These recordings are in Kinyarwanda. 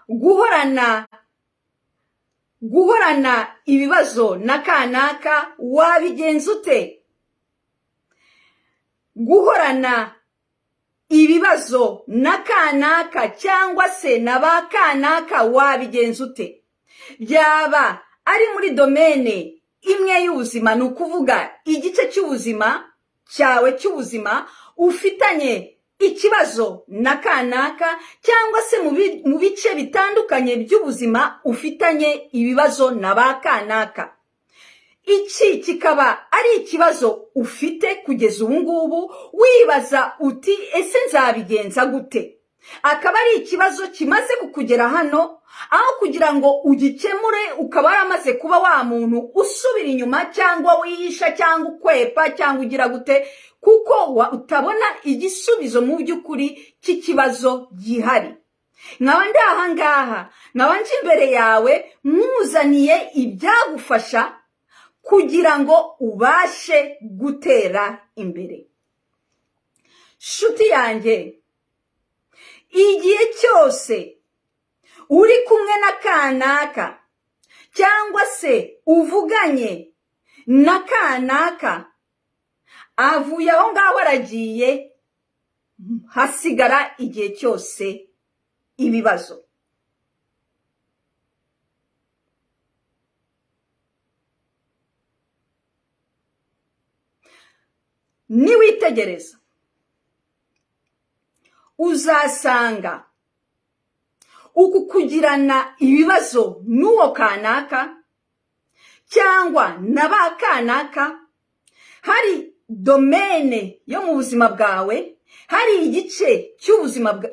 guhorana ibibazo na kanaka wabigenza ute? Guhorana ibibazo na kanaka cyangwa se na ba kanaka wabigenza ute? Byaba ari muri domene imwe y'ubuzima, ni ukuvuga igice cy'ubuzima cyawe cy'ubuzima ufitanye ikibazo na kanaka, cyangwa se mu bice bitandukanye by'ubuzima ufitanye ibibazo na ba kanaka. Iki kikaba ari ikibazo ufite kugeza ubu ngubu, wibaza uti ese nzabigenza gute? Akaba ari ikibazo kimaze kukugera hano, aho kugira ngo ugikemure ukaba waramaze kuba wa muntu usubira inyuma, cyangwa wihisha, cyangwa ukwepa, cyangwa ugira gute, kuko utabona igisubizo mu by'ukuri cy'ikibazo gihari. Nkaba ndi aha ngaha, nkaba nje imbere yawe nkuzaniye ibyagufasha kugira ngo ubashe gutera imbere. Shuti yanjye, igihe cyose uri kumwe na kanaka cyangwa se uvuganye na kanaka, avuye aho ngaho aragiye, hasigara igihe cyose ibibazo. Niwitegereza uzasanga uku kugirana ibibazo n'uwo kanaka cyangwa na ba kanaka, hari domene yo mu buzima bwawe, hari igice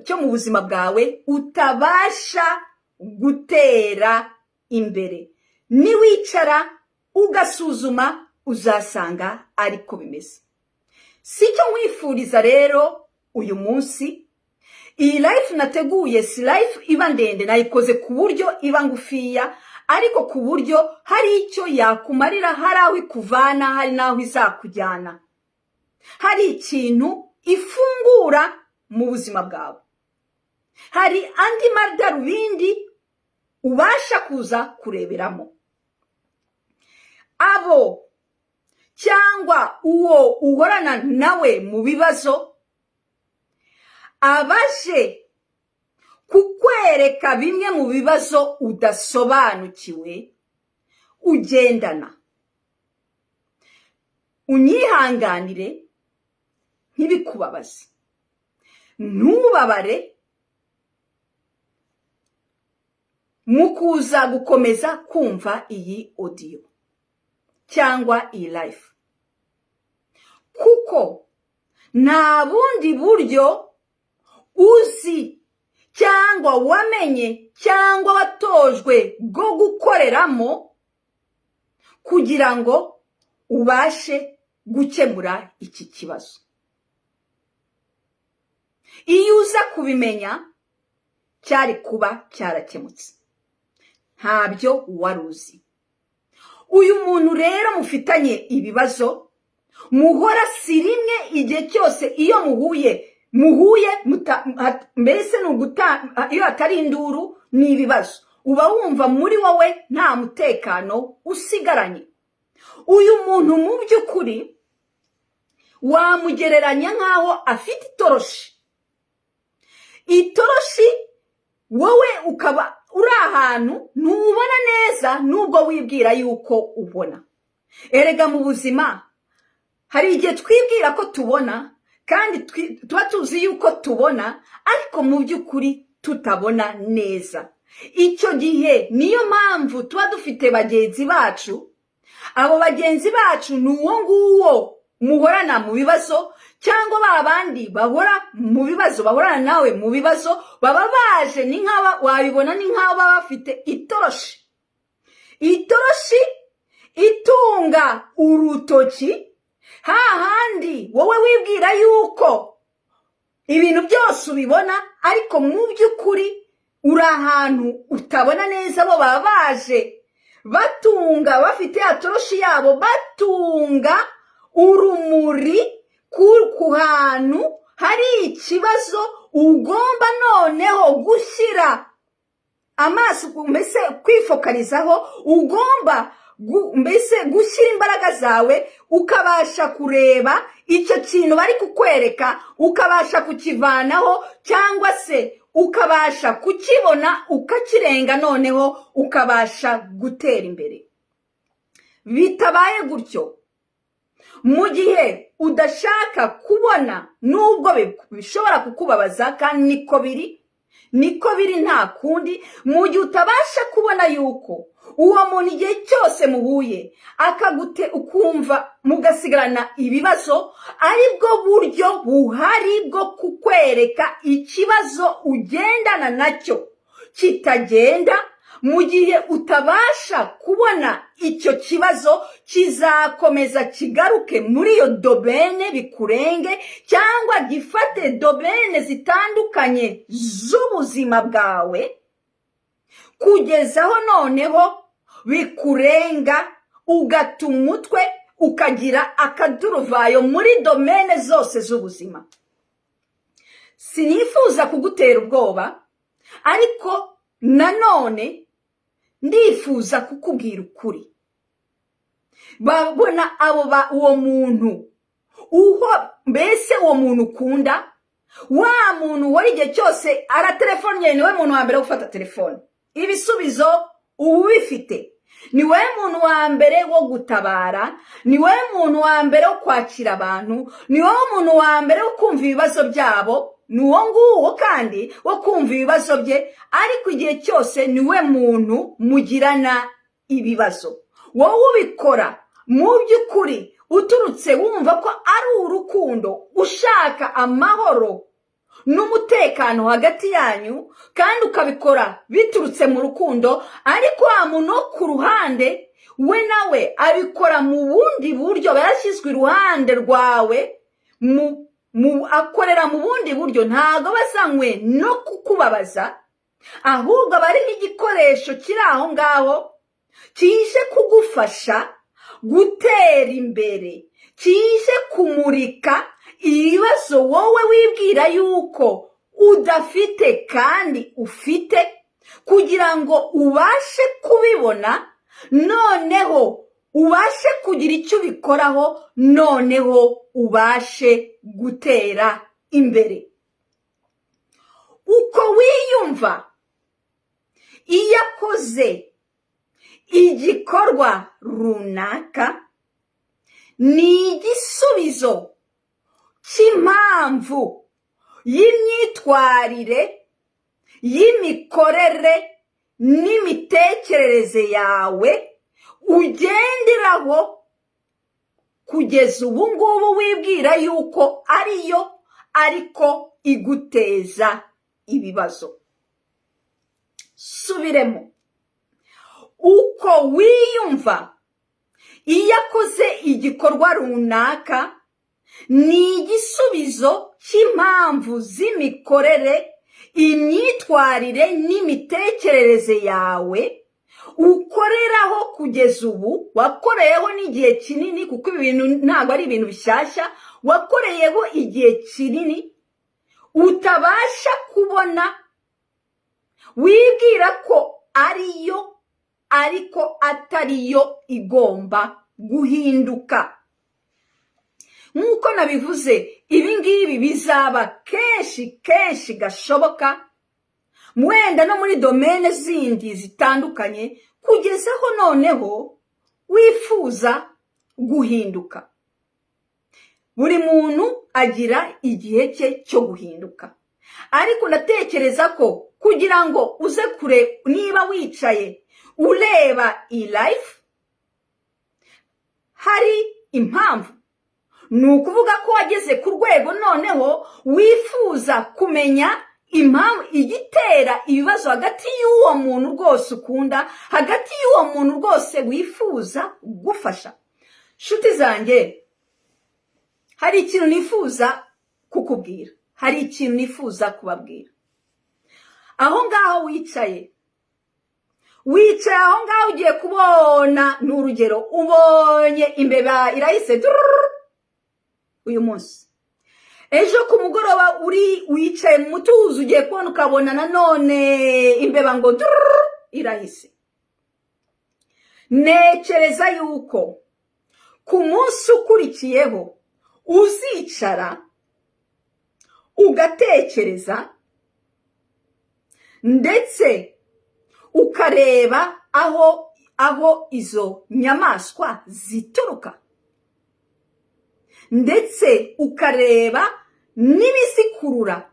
cyo mu buzima bwawe utabasha gutera imbere. Niwicara ugasuzuma uzasanga ariko bimeze. Sicyo wifuriza rero uyu munsi. Iyi life nateguye si life iba ndende, nayikoze ku buryo iba ngufiya, ariko ku buryo hari icyo yakumarira, hari aho ikuvana, hari n'aho izakujyana, hari ikintu ifungura mu buzima bwawe, hari andi madarubindi ubasha kuza kureberamo. Abo cyangwa uwo uhorana nawe mu bibazo abaje kukwereka bimwe mu bibazo udasobanukiwe ugendana, unyihanganire ntibikubabaze, ntubabare mu kuza gukomeza kumva iyi audio cyangwa iyi life, kuko nta bundi buryo uzi cyangwa wamenye cyangwa watojwe bwo gukoreramo kugira ngo ubashe gukemura iki kibazo. Iyo uza kubimenya cyari kuba cyarakemutse, ntabyo wari uzi. Uyu muntu rero mufitanye ibibazo, muhora si rimwe, igihe cyose iyo muhuye mbese iyo atari induru ni ibibazo, uba wumva muri wowe nta mutekano usigaranye. Uyu muntu mu by'ukuri wamugereranya nk'aho afite itoroshi, wowe ukaba uri ahantu ntubona neza nubwo wibwira yuko ubona. Erega mu buzima hari igihe twibwira ko tubona, kandi tuba tuzi yuko tubona, ariko mu by'ukuri tutabona neza. Icyo gihe niyo mpamvu tuba dufite bagenzi bacu. Abo bagenzi bacu ni uwo nguwo muhorana mu bibazo, cyangwa babandi bahora mu bibazo, bahorana nawe mu bibazo, baba baje ni nk'aba, wabibona ni nk'aba bafite itoroshi itunga urutoki, hahandi wowe wibwira yuko ibintu byose ubibona, ariko mu by'ukuri uri ahantu utabona neza. Bo baba baje batunga, bafite ya toroshi yabo, batunga urumuri ku hantu hari ikibazo ugomba noneho gushyira amaso mbese kwifokalizaho, ugomba mbese gushyira imbaraga zawe ukabasha kureba icyo kintu bari kukwereka, ukabasha kukivanaho cyangwa se ukabasha kukibona ukakirenga, noneho ukabasha gutera imbere. Bitabaye gutyo, mu gihe udashaka kubona, nubwo bishobora kukubabaza kandi niko biri nta kundi, mu gihe utabasha kubona yuko uwo muntu igihe cyose muhuye ukumva mugasigarana ibibazo, aribwo buryo buhari bwo kukwereka ikibazo ugendana nacyo kitagenda. Mu gihe utabasha kubona icyo kibazo, kizakomeza kigaruke muri iyo domene bikurenge, cyangwa gifate domene zitandukanye z'ubuzima bwawe, kugezaho noneho bikurenga, ugata umutwe, ukagira akaduruvayo muri domene zose z'ubuzima. Sinifuza kugutera ubwoba, ariko nanone ndifuza kukubwira ukuri. Babona uwo muntu mbese uwo muntu ukunda, wa muntu wari igihe cyose aratelefone, niwe muntu wa mbere wo gufata telefone, ibisubizo ubu bifite, niwe muntu wa mbere wo gutabara, niwe muntu wa mbere wo kwakira abantu, niwe muntu wa mbere wo kumva ibibazo byabo, nuwo nguwo kandi wo kumva ibibazo bye, ariko igihe cyose niwe muntu mugirana ibibazo. Wowe ubikora mu by'ukuri uturutse wumva ko ari urukundo, ushaka amahoro n'umutekano hagati yanyu, kandi ukabikora biturutse mu rukundo, ariko wa muntu ku ruhande we nawe abikora mu bundi buryo, barashyizwe iruhande rwawe, akorera mu bundi buryo, ntago bazanywe no kukubabaza, ahubwo aba ari nk'igikoresho kiri aho ngaho kije kugufasha gutera imbere, kije kumurika ibibazo wowe wibwira yuko udafite kandi ufite, kugira ngo ubashe kubibona, noneho ubashe kugira icyo ubikoraho, noneho ubashe gutera imbere. Uko wiyumva iyo akoze igikorwa runaka, ni igisubizo cy'impamvu y'imyitwarire, y'imikorere n'imitekerereze yawe ugenderaho kugeza ubu ngubu wibwira yuko ariyo ariko iguteza ibibazo. Subiremo. Uko wiyumva iyo akoze igikorwa runaka, ni igisubizo cy'impamvu z'imikorere, imyitwarire n'imitekerereze yawe ukoreraho kugeza ubu, wakoreyeho n'igihe kinini, kuko ibi bintu ntabwo ari ibintu bishyashya, wakoreyeho igihe kinini, utabasha kubona, wibwira ko ariyo ariko atariyo igomba guhinduka. Nk'uko nabivuze, ibi ngibi bizaba kenshi gashoboka, mwenda no muri domene zindi zitandukanye, kugezaho noneho wifuza guhinduka. Buri muntu agira igihe cye cyo guhinduka, ariko natekereza ko kugira ngo uze kure, niba wicaye ureba iyi life, hari impamvu. Ni ukuvuga ko wageze ku rwego noneho wifuza kumenya impamvu igitera ibibazo hagati y'uwo muntu rwose ukunda, hagati y'uwo muntu rwose wifuza gufasha. Nshuti zanjye, hari ikintu nifuza kukubwira, hari ikintu nifuza kubabwira. Aho ngaho wicaye aho ngaho ugiye kubona, n'urugero ubonye imbeba irahise uyu munsi, ejo ku mugoroba wicaye mu mutuzo ugiye kubona ukabona nanone imbeba ngo irahise. Ntekereza yuko ku munsi ukurikiyeho uzicara ugatekereza ndetse ukareba aho izo nyamaswa zituruka, ndetse ukareba n'ibizikurura.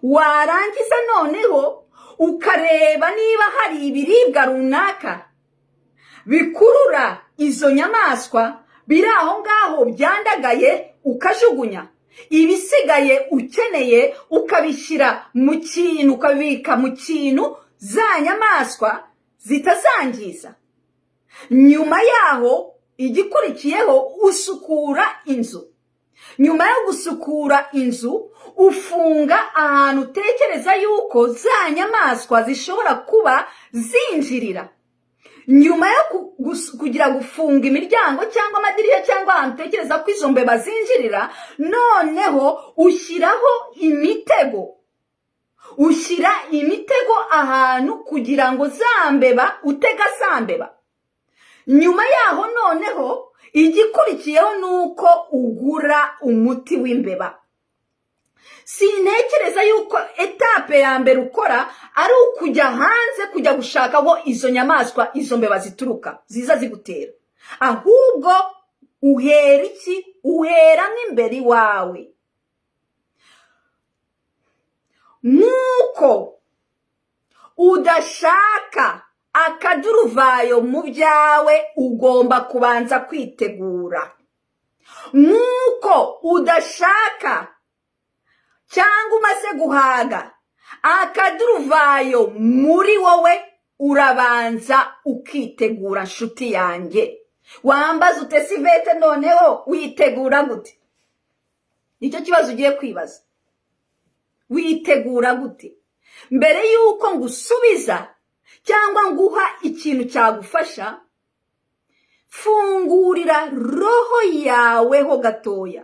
Warangiza noneho ukareba niba hari ibiribwa runaka bikurura izo nyamaswa biri aho ngaho byandagaye, ukajugunya. Ibisigaye ukeneye ukabishyira mu kintu, ukabibika mu kintu za nyamaswa zitazangiza. Nyuma yaho igikurikiyeho usukura inzu. Nyuma yo gusukura inzu ufunga ahantu utekereza yuko za nyamaswa zishobora kuba zinjirira. Nyuma yo kugira gufunga imiryango cyangwa amadirishya cyangwa ahantu utekereza ko izo mbeba zinjirira, noneho ushyiraho imitego. Ushyira imitego ahantu kugira ngo za mbeba utega za mbeba. Nyuma yaho noneho igikurikiyeho nuko ugura umuti w'imbeba. Sintekereza yuko etape ya mbere ukora ari ukujya hanze kujya gushaka aho izo nyamaswa, izo mbeba zituruka ziza zigutera. Ahubwo uhera iki? Uhera n'imbere iwawe. Nuko udashaka akaduruvayo mu byawe, ugomba kubanza kwitegura. Nuko udashaka cyangwa umaze guhaga akaduruvayo muri wowe, urabanza ukitegura. Nshuti yanjye, wambaza utese Ivete, noneho witegura gute? Nicyo kibazo ugiye kwibaza. Witegura gute? Mbere yuko ngusubiza cyangwa nguha ikintu cyagufasha, fungurira roho yawe ho gatoya,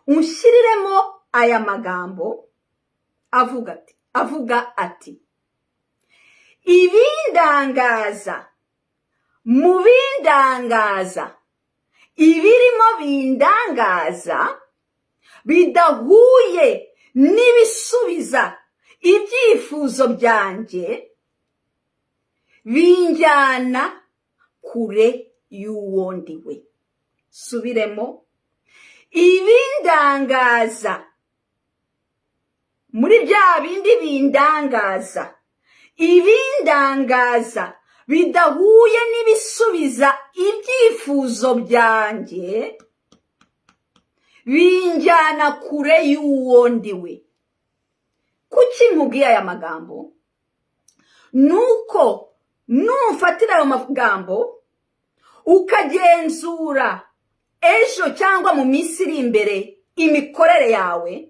unshiriremo aya magambo avuga ati ibindangaza, mu bindangaza, ibirimo bindangaza bidahuye n'ibisubiza ibyifuzo byanjye, binjyana kure y'uwo ndiwe. Subiremo. Ibindangaza, muri bya bindi bindangaza, ibindangaza bidahuye n'ibisubiza ibyifuzo byanjye, binjyana kure y'uwo ndiwe. Kuki nkubwiye aya magambo? Nuko nufatira ayo magambo ukagenzura ejo cyangwa mu minsi iri imbere imikorere yawe,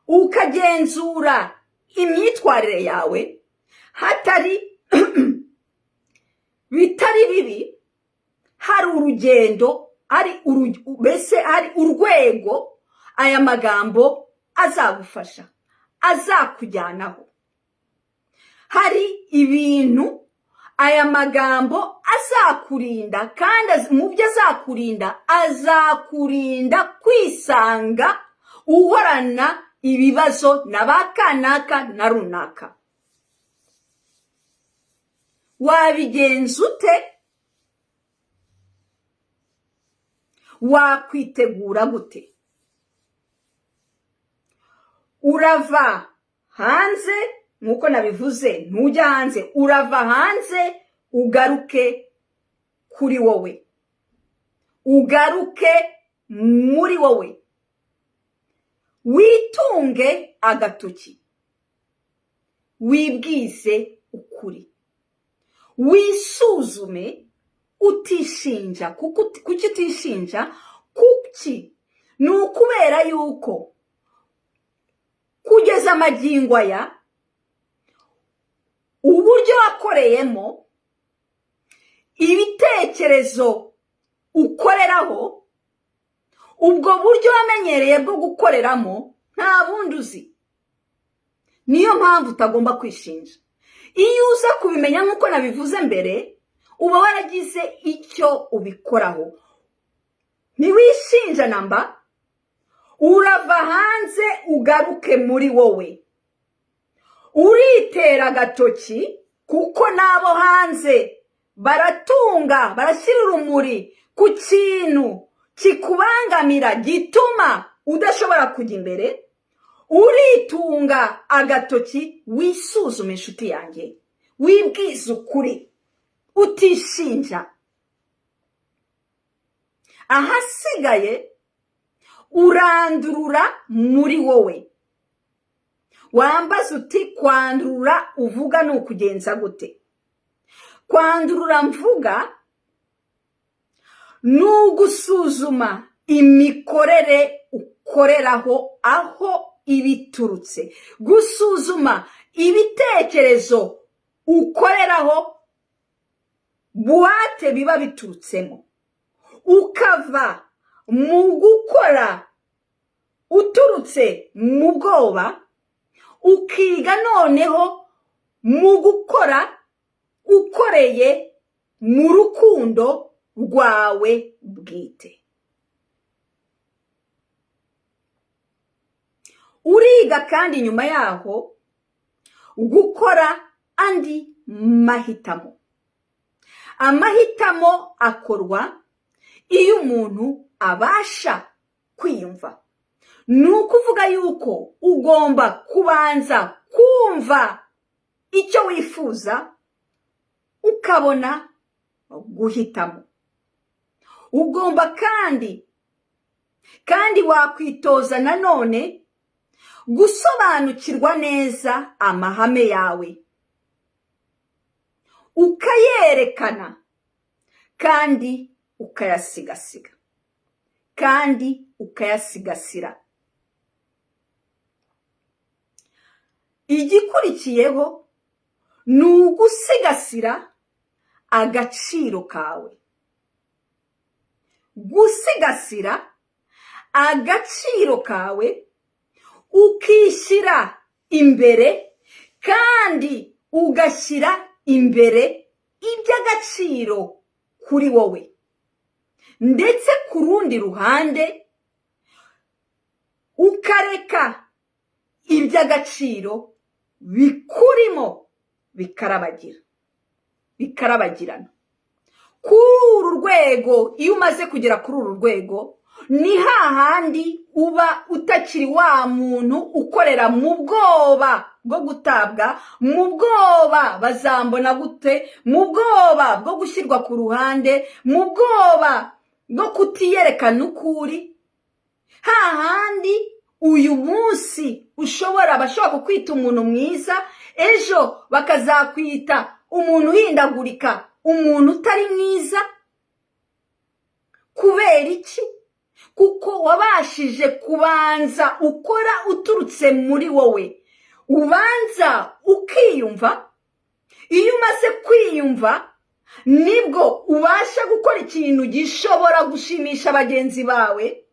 ukagenzura imyitwarire yawe, bitari bibi, hari urugendo, mbese hari urwego aya magambo azagufasha, azakujyanaho. Hari ibintu aya magambo azakurinda, kandi mu byo azakurinda kwisanga uhorana ibibazo na ba kanaka na runaka. Wabigenza ute? Wakwitegura gute? Urava hanze, nkuko nabivuze, ntujya hanze, urava hanze ugaruke kuri wowe, ugaruke muri wowe, witunge agatoki, wibwize ukuri, wisuzume, utishinja. Kuki utishinja? Kuki? Ni ukubera yuko kugeza amagingo aya uburyo wakoreyemo, ibitekerezo ukoreraho, ubwo buryo wamenyereye bwo gukoreramo nta bundi uzi. Niyo mpamvu utagomba kwishinja. Iyo uza kubimenya nk'uko nabivuze mbere, uba waragize icyo ubikoraho. Ntiwishinja namba, urava hanze ugaruke muri wowe. Uritera agatoki kuko n'abo hanze baratunga, barashyira urumuri ku kintu kikubangamira gituma udashobora kujya imbere. Uritunga agatoki, wisuzume inshuti yanjye, wibwize ukuri, utishinja. Ahasigaye urandurura muri wowe. Wambaza uti kwandurura uvuga ni ukugenza gute? Kwandurura mvuga ni ugusuzuma imikorere ukoreraho aho ibiturutse, gusuzuma ibitekerezo ukoreraho buwate biba biturutsemo, ukava mu gukora uturutse mu bwoba, ukiga noneho mu gukora ukoreye mu rukundo rwawe bwite. Uriga kandi nyuma yaho gukora andi mahitamo. Amahitamo akorwa iyo umuntu abasha kwiyumva. Ni ukuvuga yuko ugomba kubanza kumva icyo wifuza, ukabona guhitamo. Ugomba kandi wakwitoza nanone gusobanukirwa neza amahame yawe, ukayerekana kandi ukayasigasira, kandi ukayasigasira. Igikurikiyeho ni ugusigasira agaciro kawe. Gusigasira agaciro kawe, ukishyira imbere kandi ugashyira imbere iby'agaciro kuri wowe, ndetse ku rundi ruhande ukareka iby'agaciro bikurimo bikarabagirana. Kuri uru rwego, iyo umaze kugera kuri uru rwego, ni hahandi uba utakiri wa muntu ukorera mu bwoba bwo gutabwa, mu bwoba bazambona gute, mu bwoba bwo gushyirwa ku ruhande, mu bwoba bwo kutiyerekana ukuri. Hahandi uyu munsi bashobora kukwita umuntu mwiza, ejo bakazakwita umuntu uhindagurika, umuntu utari mwiza. Kubera iki? Kuko wabashije kubanza ukora uturutse muri wowe. Ubanza ukiyumva. Iyo umaze kwiyumva, nibwo ubasha gukora ikintu gishobora gushimisha bagenzi bawe,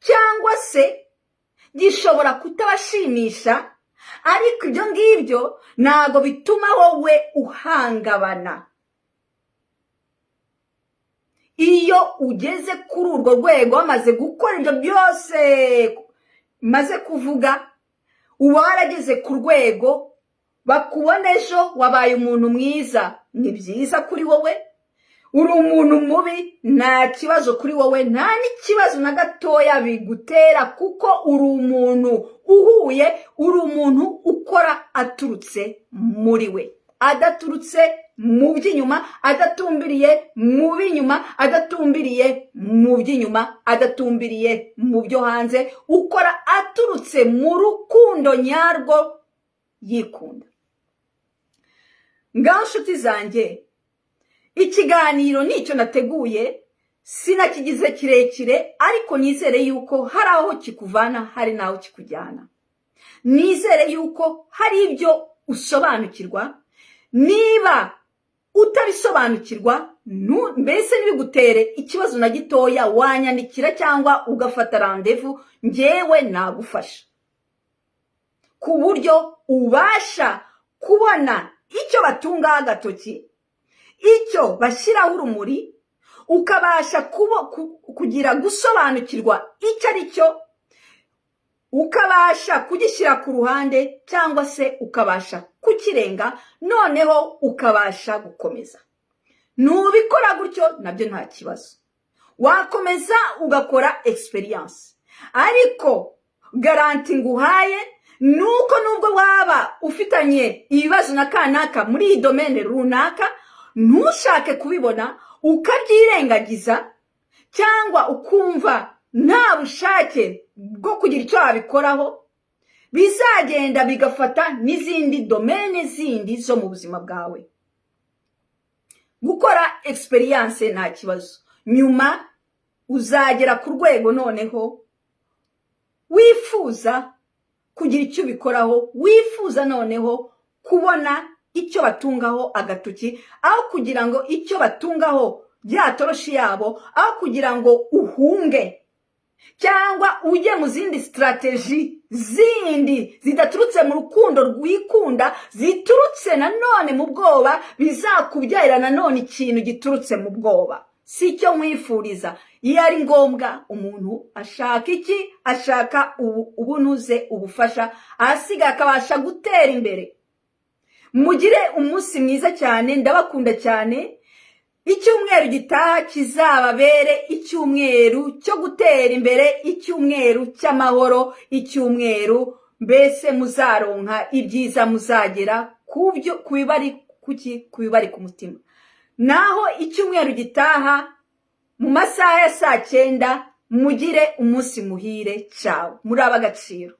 cyangwa se gishobora kutabashimisha, ariko ibyo ngibyo ntago bituma wowe uhangabana. Iyo ugeze kuri urwo rwego, wamaze gukora ibyo byose maze kuvuga, uba warageze ku rwego bakubona ejo wabaye umuntu mwiza, ni byiza kuri wowe. Uri umuntu mubi, nta kibazo kuri wowe, nta n'ikibazo na gatoya bigutera, kuko uri umuntu uhuye, uri umuntu ukora aturutse muri we, adaturutse mu by'inyuma, adatumbiriye mu b'inyuma, adatumbiriye mu by'inyuma, adatumbiriye mu byo hanze, ukora aturutse mu rukundo nyarwo, yikunda. Ngaho nshuti zanjye, ikiganiro nicyo nateguye, sinakigize kirekire, ariko nizere yuko hari aho kikuvana, hari n'aho kikujyana. Nizere yuko hari ibyo usobanukirwa. Niba utabisobanukirwa mbese ntibigutere ikibazo na gitoya, wanyandikira cyangwa ugafata randevu, njyewe nagufasha ku buryo ubasha kubona icyo batungaho agatoki, icyo bashyiraho urumuri, ukabasha kugira gusobanukirwa icyo ari cyo, ukabasha kugishyira ku ruhande cyangwa se ukabasha kukirenga, noneho ukabasha gukomeza. Nubikora gutyo nabyo nta kibazo, wakomeza ugakora experience. Ariko garanti nguhaye nuko nubwo waba ufitanye ibibazo na kanaka muri iyi domaine runaka, ntushake kubibona ukabyirengagiza cyangwa ukumva nta bushake bwo kugira icyo wabikoraho, bizagenda bigafata n'izindi domaine zindi zo mu buzima bwawe. Gukora experience nta kibazo, nyuma uzagera ku rwego noneho wifuza kugira icyo ubikoraho, wifuza noneho kubona icyo batungaho agatoki, aho kugira ngo icyo batungaho byatoroshi yabo, aho kugira ngo uhunge cyangwa ujye mu zindi strategy zindi zidaturutse mu rukundo rwikunda, ziturutse nanone mu bwoba, bizakubyarira nanone ikintu giturutse mu bwoba. Si cyo mwifuriza. Iyo ari ngombwa umuntu ashaka iki? Ashaka ubunuze, ubufasha, ahasiga akabasha gutera imbere. Mugire umunsi mwiza cyane, ndabakunda cyane. Icyumweru gitaha kizababere icyumweru cyo gutera imbere, icyumweru cy'amahoro, icyumweru mbese muzaronka ibyiza, muzagera kubibari ku mutima. Naho icyumweru gitaha mu masaha ya 9:00, mugire umunsi muhire. Ciao, muri ab'agaciro.